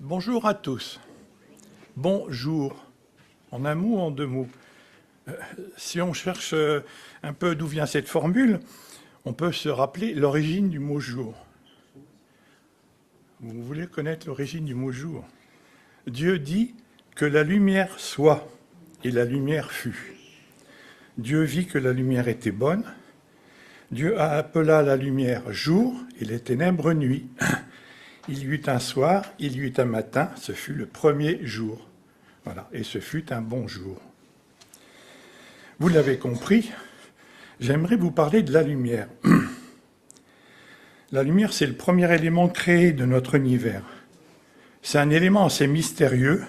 Bonjour à tous. Bonjour. En un mot ou en deux mots. Si on cherche un peu d'où vient cette formule, on peut se rappeler l'origine du mot jour. Vous voulez connaître l'origine du mot jour? Dieu dit que la lumière soit, et la lumière fut. Dieu vit que la lumière était bonne. Dieu appela la lumière jour et les ténèbres nuit. Il y eut un soir, il y eut un matin, ce fut le premier jour. Voilà, et ce fut un bon jour. Vous l'avez compris, j'aimerais vous parler de la lumière. La lumière, c'est le premier élément créé de notre univers. C'est un élément assez mystérieux,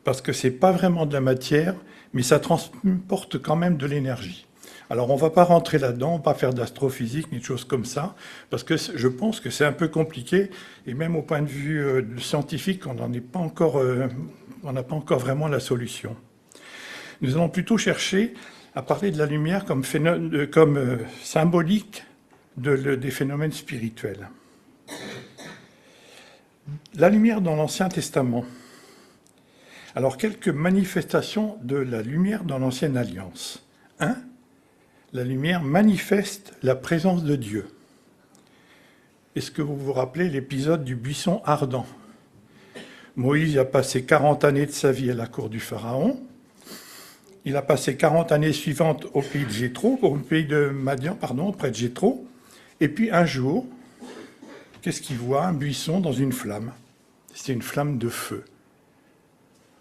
parce que c'est pas vraiment de la matière, mais ça transporte quand même de l'énergie. Alors on ne va pas rentrer là-dedans, on ne va pas faire d'astrophysique ni de choses comme ça, parce que je pense que c'est un peu compliqué, et même au point de vue scientifique, on n'a pas encore vraiment la solution. Nous allons plutôt chercher à parler de la lumière comme symbolique des phénomènes spirituels. La lumière dans l'Ancien Testament. Alors, quelques manifestations de la lumière dans l'Ancienne Alliance. 1. La lumière manifeste la présence de Dieu. Est-ce que vous vous rappelez l'épisode du buisson ardent? Moïse a passé 40 années de sa vie à la cour du Pharaon. Il a passé 40 années suivantes au pays de Jéthro, au pays de Madian, près de Jéthro. Et puis un jour, qu'est-ce qu'il voit? Un buisson dans une flamme. C'est une flamme de feu.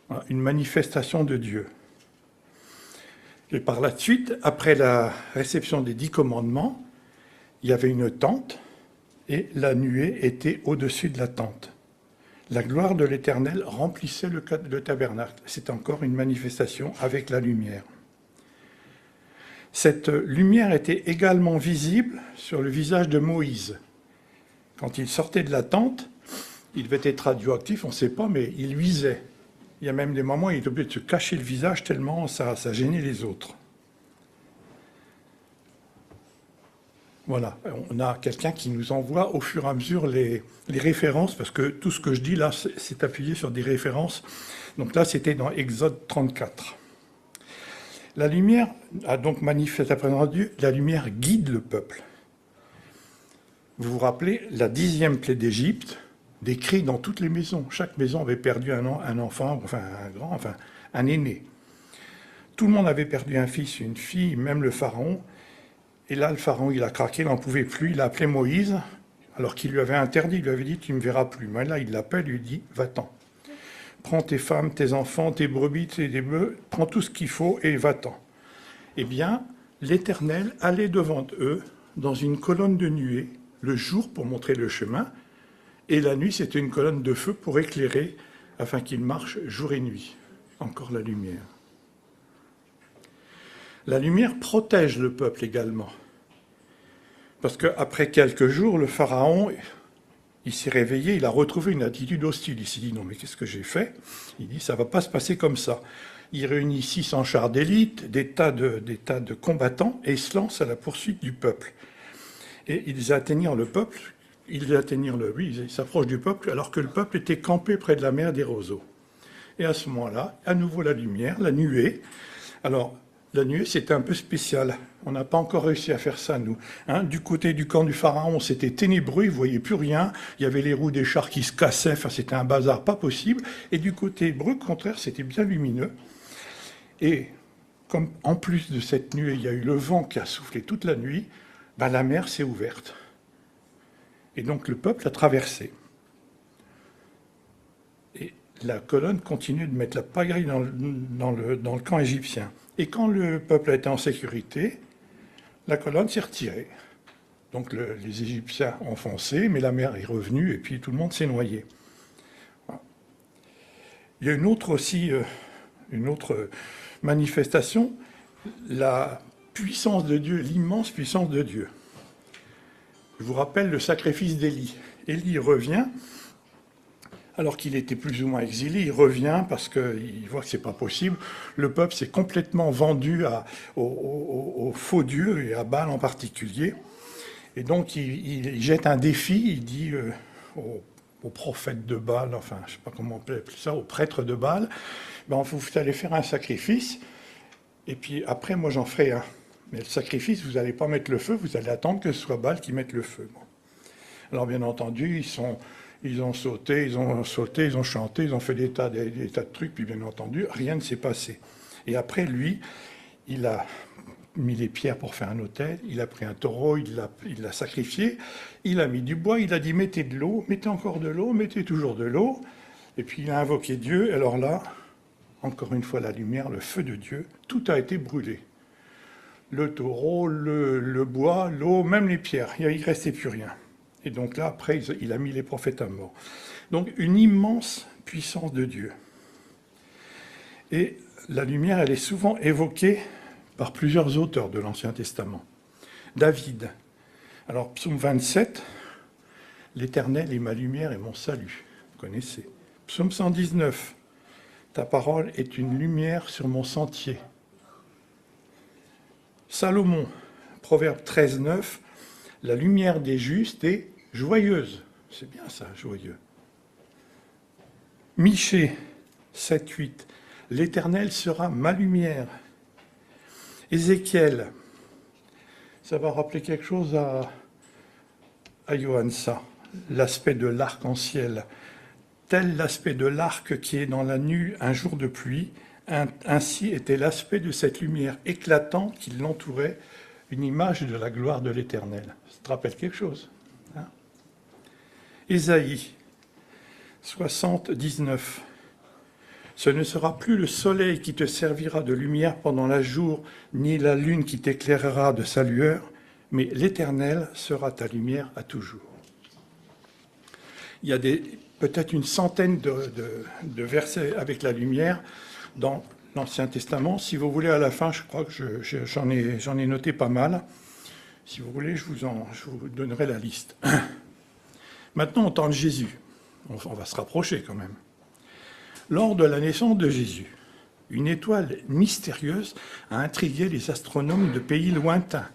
Voilà, une manifestation de Dieu. Et par la suite, après la réception des 10 commandements, il y avait une tente et la nuée était au-dessus de la tente. La gloire de l'Éternel remplissait le tabernacle. C'est encore une manifestation avec la lumière. Cette lumière était également visible sur le visage de Moïse. Quand il sortait de la tente, il devait être radioactif, on ne sait pas, mais il luisait. Il y a même des moments où il était obligé de se cacher le visage tellement ça gênait les autres. Voilà, on a quelqu'un qui nous envoie au fur et à mesure les références, parce que tout ce que je dis là, c'est appuyé sur des références. Donc là, c'était dans Exode 34. La lumière a donc manifesté la présence de Dieu, la lumière guide le peuple. Vous vous rappelez, la 10e plaie d'Égypte, des cris dans toutes les maisons. Chaque maison avait perdu un enfant, un aîné. Tout le monde avait perdu un fils, une fille, même le pharaon. Et là, le pharaon, il a craqué, il n'en pouvait plus. Il a appelé Moïse, alors qu'il lui avait interdit, il lui avait dit « tu ne me verras plus ». Mais là, il l'appelle, il lui dit « va-t'en. Prends tes femmes, tes enfants, tes brebis, tes bœufs, prends tout ce qu'il faut et va-t'en ». Eh bien, l'Éternel allait devant eux dans une colonne de nuée, le jour pour montrer le chemin, et la nuit, c'était une colonne de feu pour éclairer, afin qu'ils marchent jour et nuit. Encore la lumière. La lumière protège le peuple également. Parce qu'après quelques jours, le pharaon, il s'est réveillé, il a retrouvé une attitude hostile. Il s'est dit, non mais qu'est-ce que j'ai fait? Il dit, ça ne va pas se passer comme ça. Il réunit 600 chars d'élite, des tas de combattants, et il se lance à la poursuite du peuple. Et ils atteignirent le peuple, ils s'approchent du peuple, alors que le peuple était campé près de la mer des roseaux. Et à ce moment-là, à nouveau la lumière, la nuée. Alors, la nuée, c'était un peu spécial. On n'a pas encore réussi à faire ça, nous. Du côté du camp du pharaon, c'était ténébreux, il ne voyait plus rien. Il y avait les roues des chars qui se cassaient, c'était un bazar pas possible. Et du côté hébreu, au contraire, c'était bien lumineux. Et comme en plus de cette nuée, il y a eu le vent qui a soufflé toute la nuit, la mer s'est ouverte. Et donc le peuple a traversé. Et la colonne continue de mettre la pagaille dans le camp égyptien. Et quand le peuple a été en sécurité, la colonne s'est retirée. Donc les Égyptiens ont foncé, mais la mer est revenue et puis tout le monde s'est noyé. Voilà. Il y a une autre manifestation, la puissance de Dieu, l'immense puissance de Dieu. Je vous rappelle le sacrifice d'Élie. Élie revient, alors qu'il était plus ou moins exilé, il revient parce qu'il voit que ce n'est pas possible. Le peuple s'est complètement vendu aux faux dieux, et à Baal en particulier. Et donc il jette un défi, il dit au prophète de Baal, enfin, je ne sais pas comment on peut appeler ça, au prêtre de Baal, ben, vous allez faire un sacrifice, et puis après, moi, j'en ferai un. Mais le sacrifice, vous n'allez pas mettre le feu, vous allez attendre que ce soit Baal qui mette le feu. Bon. Alors, bien entendu, ils ont sauté, ils ont chanté, ils ont fait des tas de trucs, puis bien entendu, rien ne s'est passé. Et après, lui, il a mis les pierres pour faire un autel, il a pris un taureau, il l'a sacrifié, il a mis du bois, il a dit mettez de l'eau, mettez encore de l'eau, mettez toujours de l'eau, et puis il a invoqué Dieu, alors là, encore une fois la lumière, le feu de Dieu, tout a été brûlé. Le taureau, le bois, l'eau, même les pierres, il ne restait plus rien. Et donc là, après, il a mis les prophètes à mort. Donc une immense puissance de Dieu. Et la lumière, elle est souvent évoquée par plusieurs auteurs de l'Ancien Testament. David. Alors, psaume 27, « L'Éternel est ma lumière et mon salut ». Vous connaissez. Psaume 119, « Ta parole est une lumière sur mon sentier ». Salomon, Proverbe 13, 9, « La lumière des justes est joyeuse ». C'est bien ça, joyeux. Michée, 7, 8, « L'Éternel sera ma lumière ». Ézéchiel, ça va rappeler quelque chose à Johannes, ça, l'aspect de l'arc-en-ciel. Tel l'aspect de l'arc qui est dans la nue un jour de pluie, ainsi était l'aspect de cette lumière éclatante qui l'entourait, une image de la gloire de l'Éternel. Ça te rappelle quelque chose, hein? Ésaïe, 60, 19. Ce ne sera plus le soleil qui te servira de lumière pendant la jour, ni la lune qui t'éclairera de sa lueur, mais l'Éternel sera ta lumière à toujours. Il y a peut-être une centaine de versets avec la lumière dans l'Ancien Testament. Si vous voulez, à la fin, je crois que j'en ai noté pas mal. Si vous voulez, je vous donnerai la liste. Maintenant, au temps de Jésus, on va se rapprocher quand même. Lors de la naissance de Jésus, une étoile mystérieuse a intrigué les astronomes de pays lointains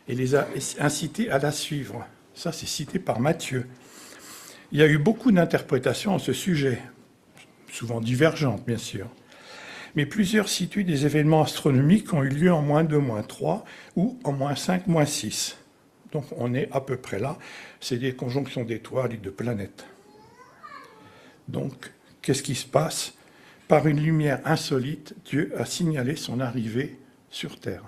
et les a incités à la suivre. Ça, c'est cité par Matthieu. Il y a eu beaucoup d'interprétations à ce sujet, souvent divergentes, bien sûr. Mais plusieurs situent des événements astronomiques qui ont eu lieu en -2, -3 ou en -5, -6. Donc on est à peu près là. C'est des conjonctions d'étoiles et de planètes. Donc, qu'est-ce qui se passe? Par une lumière insolite, Dieu a signalé son arrivée sur Terre.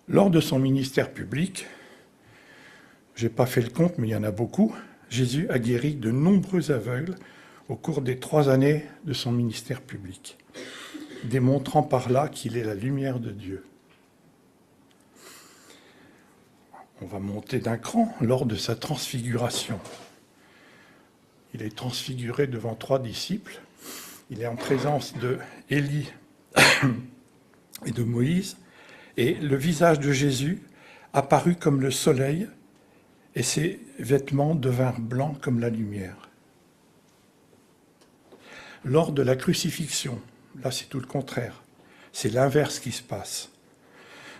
Lors de son ministère public, je n'ai pas fait le compte, mais il y en a beaucoup, Jésus a guéri de nombreux aveugles au cours des 3 années de son ministère public, démontrant par là qu'il est la lumière de Dieu. On va monter d'un cran lors de sa transfiguration. Il est transfiguré devant 3 disciples. Il est en présence de Élie et de Moïse. Et le visage de Jésus apparut comme le soleil et ses vêtements devinrent blancs comme la lumière. Lors de la crucifixion, là c'est tout le contraire. C'est l'inverse qui se passe.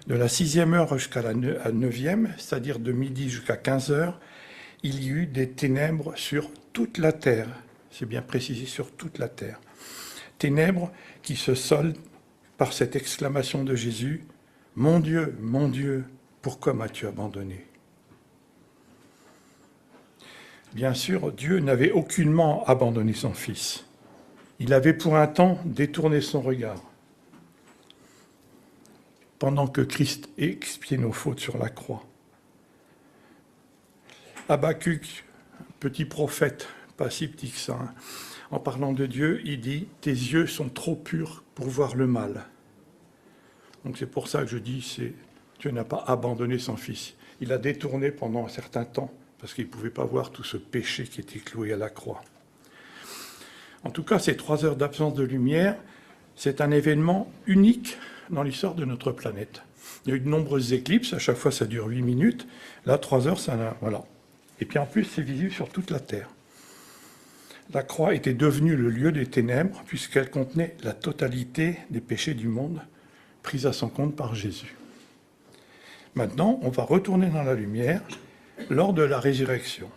De la 6e heure jusqu'à la 9e, c'est-à-dire de midi jusqu'à 15 heures, il y eut des ténèbres sur toute la terre. C'est bien précisé, sur toute la terre. Ténèbres qui se soldent par cette exclamation de Jésus, « Mon Dieu, pourquoi m'as-tu abandonné ?» Bien sûr, Dieu n'avait aucunement abandonné son Fils. Il avait pour un temps détourné son regard. Pendant que Christ expiait nos fautes sur la croix. Habacuc, petit prophète, pas si petit que ça, hein, en parlant de Dieu, il dit « Tes yeux sont trop purs pour voir le mal ». Donc c'est pour ça que je dis, Dieu n'a pas abandonné son Fils. Il a détourné pendant un certain temps, parce qu'il ne pouvait pas voir tout ce péché qui était cloué à la croix. En tout cas, ces 3 heures d'absence de lumière, c'est un événement unique dans l'histoire de notre planète. Il y a eu de nombreuses éclipses, à chaque fois ça dure 8 minutes. Là, 3 heures, voilà. Et puis en plus, c'est visible sur toute la Terre. La croix était devenue le lieu des ténèbres, puisqu'elle contenait la totalité des péchés du monde, pris à son compte par Jésus. Maintenant, on va retourner dans la lumière lors de la résurrection.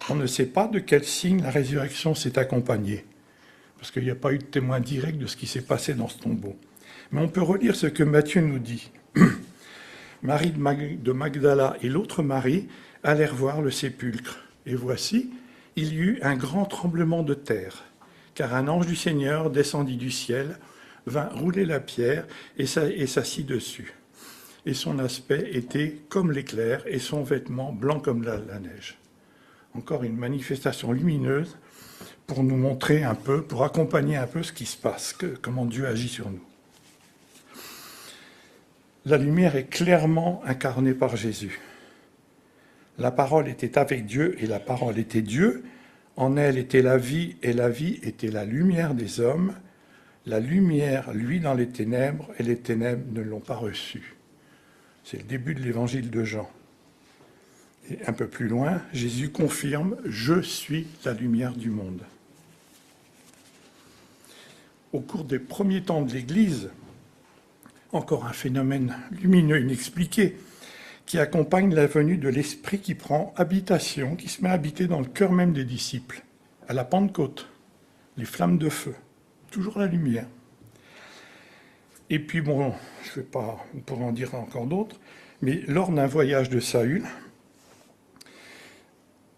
On ne sait pas de quel signe la résurrection s'est accompagnée, parce qu'il n'y a pas eu de témoin direct de ce qui s'est passé dans ce tombeau. Mais on peut relire ce que Matthieu nous dit. Marie de Magdala et l'autre Marie allèrent voir le sépulcre. Et voici, il y eut un grand tremblement de terre, car un ange du Seigneur descendit du ciel, vint rouler la pierre et s'assit dessus. Et son aspect était comme l'éclair et son vêtement blanc comme la neige. Encore une manifestation lumineuse pour nous montrer un peu, pour accompagner un peu ce qui se passe, comment Dieu agit sur nous. La lumière est clairement incarnée par Jésus. La parole était avec Dieu et la parole était Dieu. En elle était la vie et la vie était la lumière des hommes. La lumière, lui, dans les ténèbres et les ténèbres ne l'ont pas reçue. C'est le début de l'évangile de Jean. Et un peu plus loin, Jésus confirme « Je suis la lumière du monde ». Au cours des premiers temps de l'Église, encore un phénomène lumineux inexpliqué qui accompagne la venue de l'Esprit qui prend habitation, qui se met à habiter dans le cœur même des disciples, à la Pentecôte, les flammes de feu, toujours la lumière. Et puis bon, je ne vais pas, on pourrait en dire encore d'autres, mais lors d'un voyage de Saül,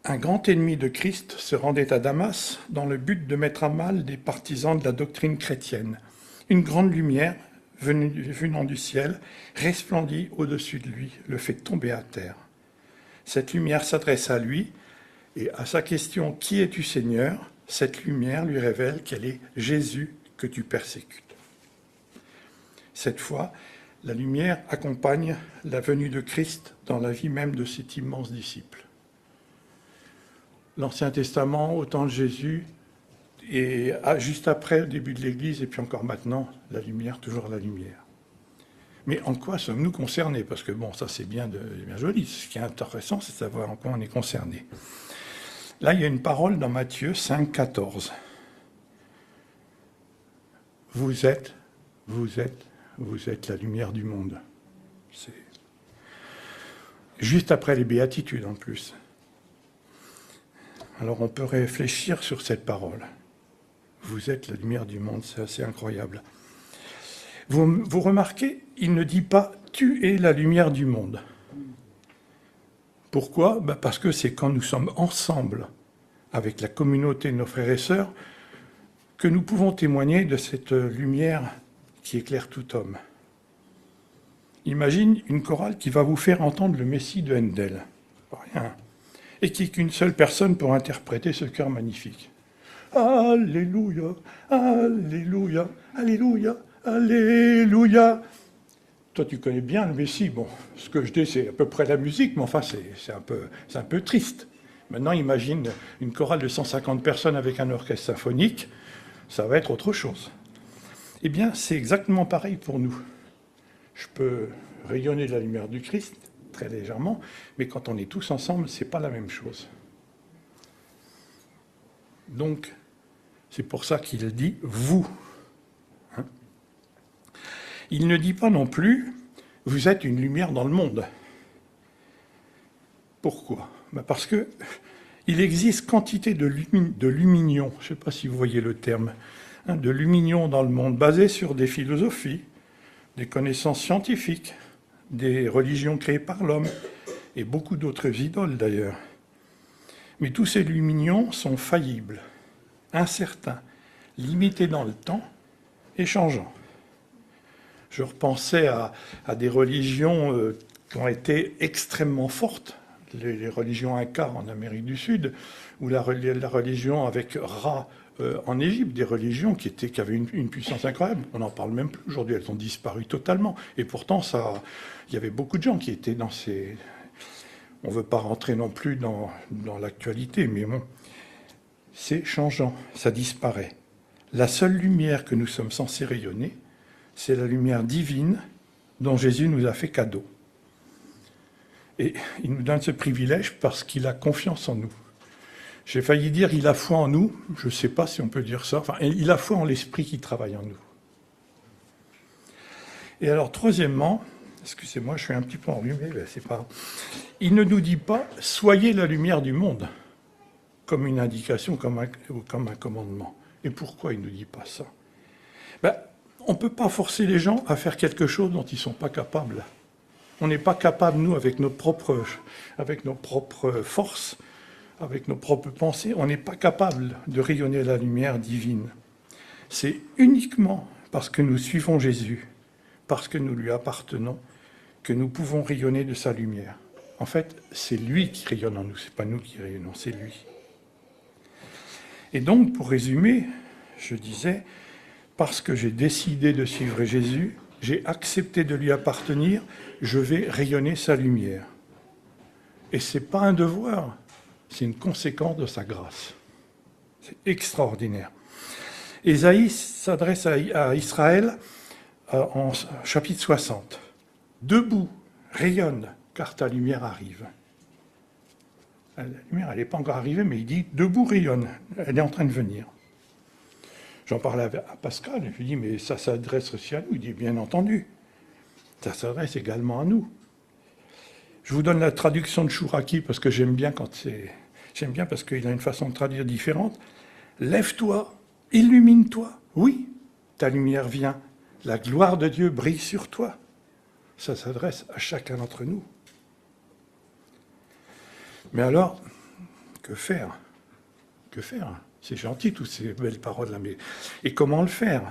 un grand ennemi de Christ se rendait à Damas dans le but de mettre à mal des partisans de la doctrine chrétienne. Une grande lumière, venant du ciel, resplendit au-dessus de lui, le fait tomber à terre. Cette lumière s'adresse à lui, et à sa question « Qui es-tu, Seigneur ?», cette lumière lui révèle qu'elle est Jésus que tu persécutes. Cette fois, la lumière accompagne la venue de Christ dans la vie même de cet immense disciple. L'Ancien Testament, au temps de Jésus, et juste après, au début de l'Église, et puis encore maintenant, la lumière, toujours la lumière. Mais en quoi sommes-nous concernés? Parce que bon, ça c'est bien joli. Ce qui est intéressant, c'est de savoir en quoi on est concerné. Là, il y a une parole dans Matthieu 5, 14. Vous êtes la lumière du monde. C'est juste après les béatitudes en plus. Alors on peut réfléchir sur cette parole. Vous êtes la lumière du monde, c'est assez incroyable. Vous remarquez, il ne dit pas « tu es la lumière du monde ». Pourquoi? Parce que c'est quand nous sommes ensemble avec la communauté de nos frères et sœurs que nous pouvons témoigner de cette lumière qui éclaire tout homme. Imagine une chorale qui va vous faire entendre le Messie de Handel, rien, et qui est qu'une seule personne pour interpréter ce chœur magnifique. Alléluia, Alléluia, Alléluia, Alléluia. Toi, tu connais bien le Messie. Bon, ce que je dis, c'est à peu près la musique, mais enfin, c'est un peu triste. Maintenant, imagine une chorale de 150 personnes avec un orchestre symphonique, ça va être autre chose. Eh bien, c'est exactement pareil pour nous. Je peux rayonner de la lumière du Christ, très légèrement, mais quand on est tous ensemble, c'est pas la même chose. Donc, c'est pour ça qu'il dit « vous ». Il ne dit pas non plus « vous êtes une lumière dans le monde ». Pourquoi? Parce qu'il existe quantité de luminions, je ne sais pas si vous voyez le terme, de luminions dans le monde, basés sur des philosophies, des connaissances scientifiques, des religions créées par l'homme, et beaucoup d'autres idoles d'ailleurs. Mais tous ces luminions sont faillibles, incertains, limités dans le temps et changeants. Je repensais à des religions qui ont été extrêmement fortes, les religions Inca en Amérique du Sud, ou la religion avec Ra en Égypte, des religions qui avaient une puissance incroyable. On n'en parle même plus aujourd'hui, elles ont disparu totalement. Et pourtant, il y avait beaucoup de gens qui étaient dans ces... On ne veut pas rentrer non plus dans l'actualité, mais bon, c'est changeant, ça disparaît. La seule lumière que nous sommes censés rayonner, c'est la lumière divine dont Jésus nous a fait cadeau. Et il nous donne ce privilège parce qu'il a confiance en nous. J'ai failli dire « il a foi en nous », je ne sais pas si on peut dire ça, enfin, il a foi en l'Esprit qui travaille en nous. Et alors, troisièmement, excusez-moi, je suis un petit peu enrhumé, mais c'est pas grave. Il ne nous dit pas « soyez la lumière du monde ». comme une indication, comme un commandement. Et pourquoi il ne nous dit pas ça? Ben, on ne peut pas forcer les gens à faire quelque chose dont ils ne sont pas capables. On n'est pas capable, nous, avec nos propres forces, avec nos propres pensées, on n'est pas capable de rayonner la lumière divine. C'est uniquement parce que nous suivons Jésus, parce que nous lui appartenons, que nous pouvons rayonner de sa lumière. En fait, c'est lui qui rayonne en nous, ce n'est pas nous qui rayonnons, c'est lui. Et donc, pour résumer, je disais, parce que j'ai décidé de suivre Jésus, j'ai accepté de lui appartenir, je vais rayonner sa lumière. Et ce n'est pas un devoir, c'est une conséquence de sa grâce. C'est extraordinaire. Ésaïe s'adresse à Israël en chapitre 60. « Debout, rayonne, car ta lumière arrive. » La lumière, elle n'est pas encore arrivée, mais il dit « Debout, rayonne, elle est en train de venir. » J'en parlais à Pascal, je lui dis « Mais ça s'adresse aussi à nous ?» Il dit « Bien entendu, ça s'adresse également à nous. » Je vous donne la traduction de Chouraki, parce que j'aime bien parce qu'il a une façon de traduire différente. « Lève-toi, illumine-toi. Oui, ta lumière vient. La gloire de Dieu brille sur toi. » Ça s'adresse à chacun d'entre nous. Mais alors, que faire? Que faire? C'est gentil, toutes ces belles paroles-là, mais... Et comment le faire?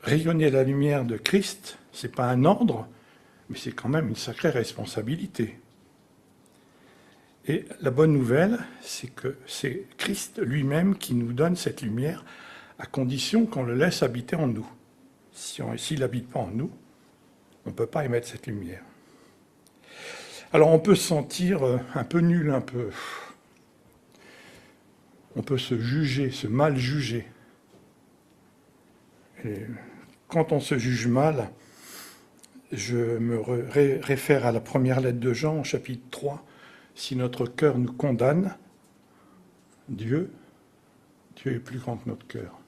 Rayonner la lumière de Christ, ce n'est pas un ordre, mais c'est quand même une sacrée responsabilité. Et la bonne nouvelle, c'est que c'est Christ lui-même qui nous donne cette lumière, à condition qu'on le laisse habiter en nous. S'il n'habite pas en nous, on ne peut pas émettre cette lumière. Alors on peut se sentir un peu nul, on peut se juger, se mal juger. Et quand on se juge mal, je me réfère à la première lettre de Jean, au chapitre 3. Si notre cœur nous condamne, Dieu est plus grand que notre cœur.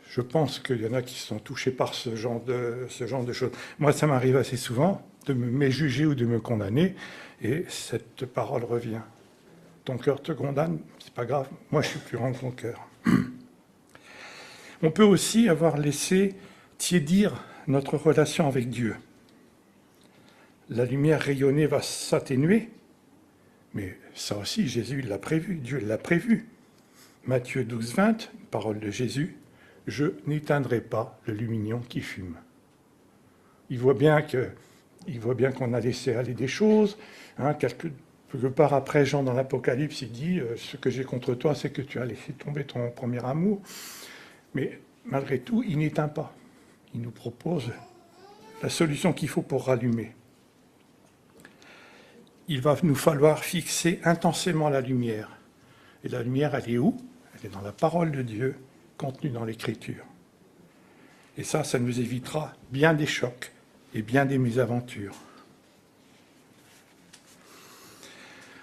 Je pense qu'il y en a qui sont touchés par ce genre de choses. Moi, ça m'arrive assez souvent de me juger ou de me condamner, et cette parole revient. Ton cœur te condamne, c'est pas grave, moi je suis plus grand que ton cœur. On peut aussi avoir laissé tiédir notre relation avec Dieu. La lumière rayonnée va s'atténuer, mais ça aussi, Jésus l'a prévu, Dieu l'a prévu. Matthieu 12, 20, parole de Jésus, « Je n'éteindrai pas le lumignon qui fume. » Il voit bien qu'on a laissé aller des choses. Quelque part après, Jean, dans l'Apocalypse, il dit « Ce que j'ai contre toi, c'est que tu as laissé tomber ton premier amour. » Mais malgré tout, il n'éteint pas. Il nous propose la solution qu'il faut pour rallumer. Il va nous falloir fixer intensément la lumière. Et la lumière, elle est où? Elle est dans la parole de Dieu, contenue dans l'Écriture. Et ça nous évitera bien des chocs et bien des mésaventures.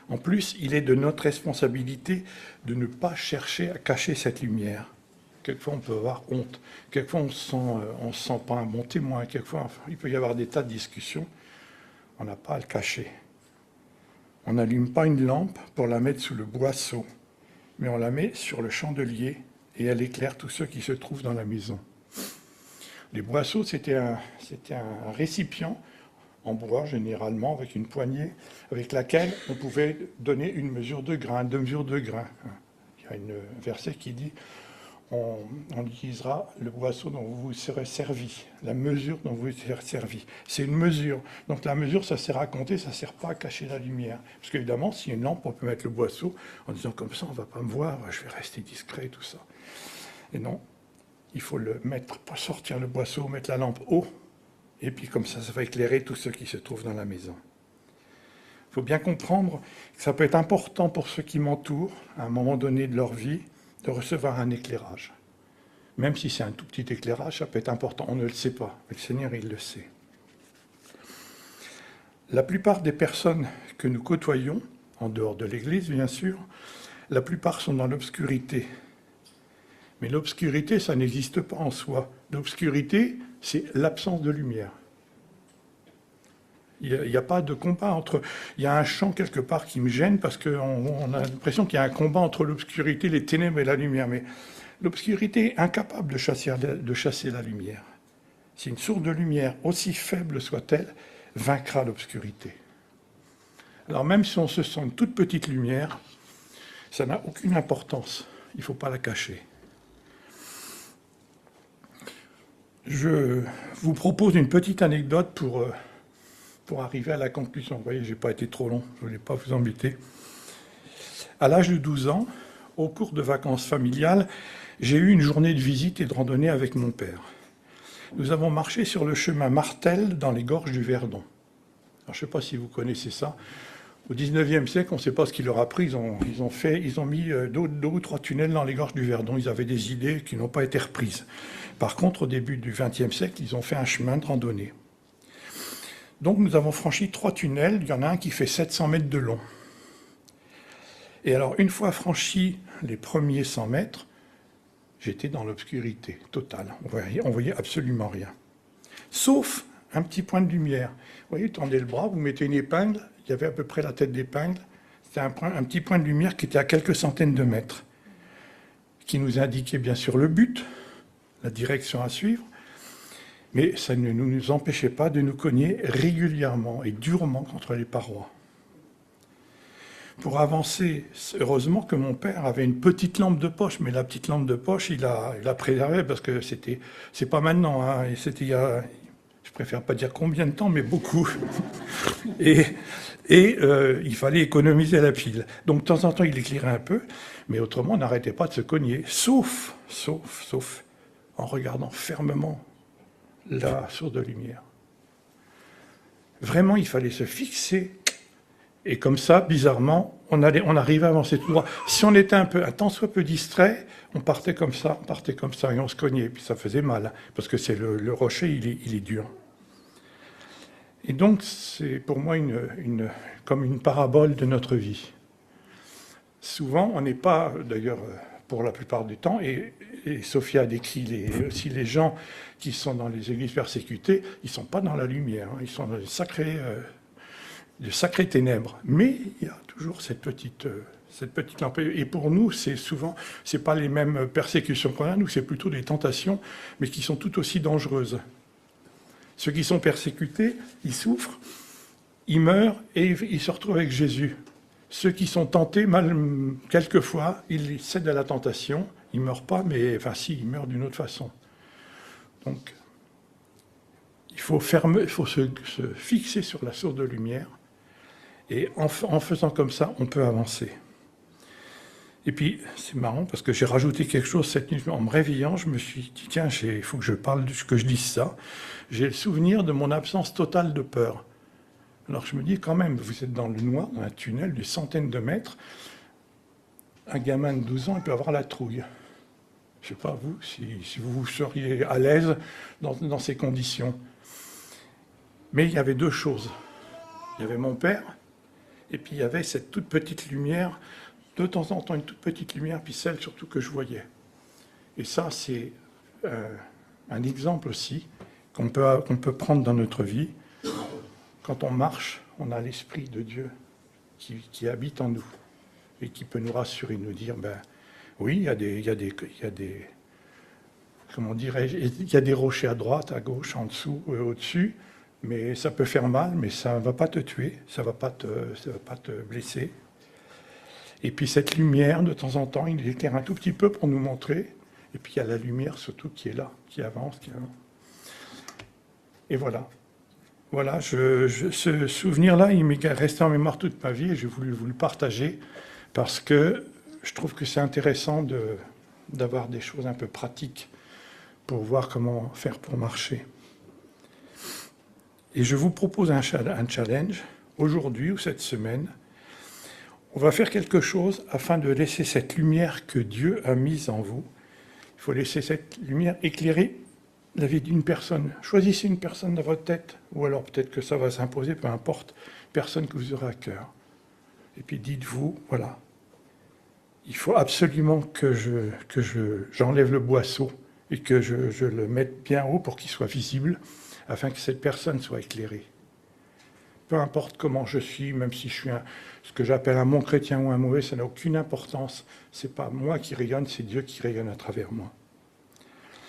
En plus, il est de notre responsabilité de ne pas chercher à cacher cette lumière. Quelquefois, on peut avoir honte. Quelquefois, on ne se sent pas un bon témoin. Quelquefois, il peut y avoir des tas de discussions. On n'a pas à le cacher. On n'allume pas une lampe pour la mettre sous le boisseau, mais on la met sur le chandelier et elle éclaire tous ceux qui se trouvent dans la maison. Les boisseaux, c'était un récipient en bois, généralement, avec une poignée, avec laquelle on pouvait donner une mesure de grain, 2 mesures de grain. Il y a un verset qui dit on utilisera le boisseau dont vous vous serez servi, la mesure dont vous vous serez servi. C'est une mesure. Donc la mesure, ça sert à compter, ça ne sert pas à cacher la lumière. Parce qu'évidemment, s'il y a une lampe, on peut mettre le boisseau en disant comme ça, on ne va pas me voir, je vais rester discret, tout ça. Et non, il faut le mettre, pas sortir le boisseau, mettre la lampe haut, et puis comme ça va éclairer tous ceux qui se trouvent dans la maison. Il faut bien comprendre que ça peut être important pour ceux qui m'entourent, à un moment donné de leur vie, de recevoir un éclairage. Même si c'est un tout petit éclairage, ça peut être important. On ne le sait pas, mais le Seigneur, il le sait. La plupart des personnes que nous côtoyons, en dehors de l'Église, bien sûr, la plupart sont dans l'obscurité. Mais l'obscurité, ça n'existe pas en soi. L'obscurité, c'est l'absence de lumière. Il n'y a pas de combat entre... Il y a un champ quelque part qui me gêne parce qu'on a l'impression qu'il y a un combat entre l'obscurité, les ténèbres et la lumière. Mais l'obscurité est incapable de chasser la lumière. Si une source de lumière, aussi faible soit-elle, vaincra l'obscurité. Alors même si on se sent une toute petite lumière, ça n'a aucune importance. Il ne faut pas la cacher. Je vous propose une petite anecdote pour arriver à la conclusion. Vous voyez, je n'ai pas été trop long, je ne voulais pas vous embêter. À l'âge de 12 ans, au cours de vacances familiales, j'ai eu une journée de visite et de randonnée avec mon père. Nous avons marché sur le chemin Martel dans les gorges du Verdon. Alors, je ne sais pas si vous connaissez ça. Au 19e siècle, on ne sait pas ce qu'il leur a pris. Ils ont mis deux ou trois tunnels dans les gorges du Verdon. Ils avaient des idées qui n'ont pas été reprises. Par contre, au début du XXe siècle, ils ont fait un chemin de randonnée. Donc nous avons franchi 3 tunnels. Il y en a un qui fait 700 mètres de long. Et alors, une fois franchi les premiers 100 mètres, j'étais dans l'obscurité totale. On voyait absolument rien. Sauf un petit point de lumière. Vous voyez, tendez le bras, vous mettez une épingle. Il y avait à peu près la tête d'épingle. C'était un petit point de lumière qui était à quelques centaines de mètres, qui nous indiquait bien sûr le but, la direction à suivre, mais ça ne nous empêchait pas de nous cogner régulièrement et durement contre les parois. Pour avancer, heureusement que mon père avait une petite lampe de poche, mais la petite lampe de poche, il la préservait parce que c'est pas maintenant, hein, et c'était il y a, je préfère pas dire combien de temps, mais beaucoup. Et il fallait économiser la pile. Donc de temps en temps, il éclairait un peu, mais autrement, on n'arrêtait pas de se cogner, sauf en regardant fermement la source de lumière. Vraiment, il fallait se fixer. Et comme ça, bizarrement, on arrivait à avancer tout droit. Si on était un tant soit peu distrait, on partait comme ça, et on se cognait. Et puis ça faisait mal, parce que le rocher, il est dur. Et donc, c'est pour moi comme une parabole de notre vie. Souvent, on n'est pas, d'ailleurs, pour la plupart du temps, et Sophia a décrit aussi les gens qui sont dans les églises persécutées, ils ne sont pas dans la lumière, hein, ils sont dans de sacrées ténèbres. Mais il y a toujours cette petite lampe. Et pour nous, c'est pas les mêmes persécutions qu'on a, nous, c'est plutôt des tentations, mais qui sont tout aussi dangereuses. Ceux qui sont persécutés, ils souffrent, ils meurent et ils se retrouvent avec Jésus. Ceux qui sont tentés, quelquefois, ils cèdent à la tentation, ils ne meurent pas, mais enfin si, ils meurent d'une autre façon. Donc, il faut se fixer sur la source de lumière, et en faisant comme ça, on peut avancer. Et puis, c'est marrant, parce que j'ai rajouté quelque chose cette nuit, en me réveillant, je me suis dit, tiens, il faut que je dise ça. J'ai le souvenir de mon absence totale de peur. Alors je me dis, quand même, vous êtes dans le noir, dans un tunnel de centaines de mètres. Un gamin de 12 ans, il peut avoir la trouille. Je ne sais pas, vous, si vous seriez à l'aise dans ces conditions. Mais il y avait 2 choses. Il y avait mon père, et puis il y avait cette toute petite lumière, de temps en temps une toute petite lumière, puis celle surtout que je voyais. Et ça, c'est un exemple aussi qu'on peut prendre dans notre vie. Quand on marche, on a l'Esprit de Dieu qui habite en nous et qui peut nous rassurer, nous dire, oui, il y a des comment dirais-je, il y a des rochers à droite, à gauche, en dessous, au-dessus, mais ça peut faire mal, mais ça ne va pas te tuer, ça ne va pas te blesser. Et puis cette lumière, de temps en temps, il éclaire un tout petit peu pour nous montrer. Et puis il y a la lumière surtout qui est là, qui avance. Et voilà. Voilà, ce souvenir-là, il m'est resté en mémoire toute ma vie et j'ai voulu vous le partager parce que je trouve que c'est intéressant d'avoir des choses un peu pratiques pour voir comment faire pour marcher. Et je vous propose un challenge aujourd'hui ou cette semaine. On va faire quelque chose afin de laisser cette lumière que Dieu a mise en vous. Il faut laisser cette lumière éclairer la vie d'une personne. Choisissez une personne dans votre tête, ou alors peut-être que ça va s'imposer, peu importe, personne que vous aurez à cœur. Et puis dites-vous, voilà, il faut absolument que j'enlève le boisseau et que je le mette bien haut pour qu'il soit visible, afin que cette personne soit éclairée. peu importe comment je suis, même si je suis ce que j'appelle un bon chrétien ou un mauvais, ça n'a aucune importance. C'est pas moi qui rayonne, c'est Dieu qui rayonne à travers moi.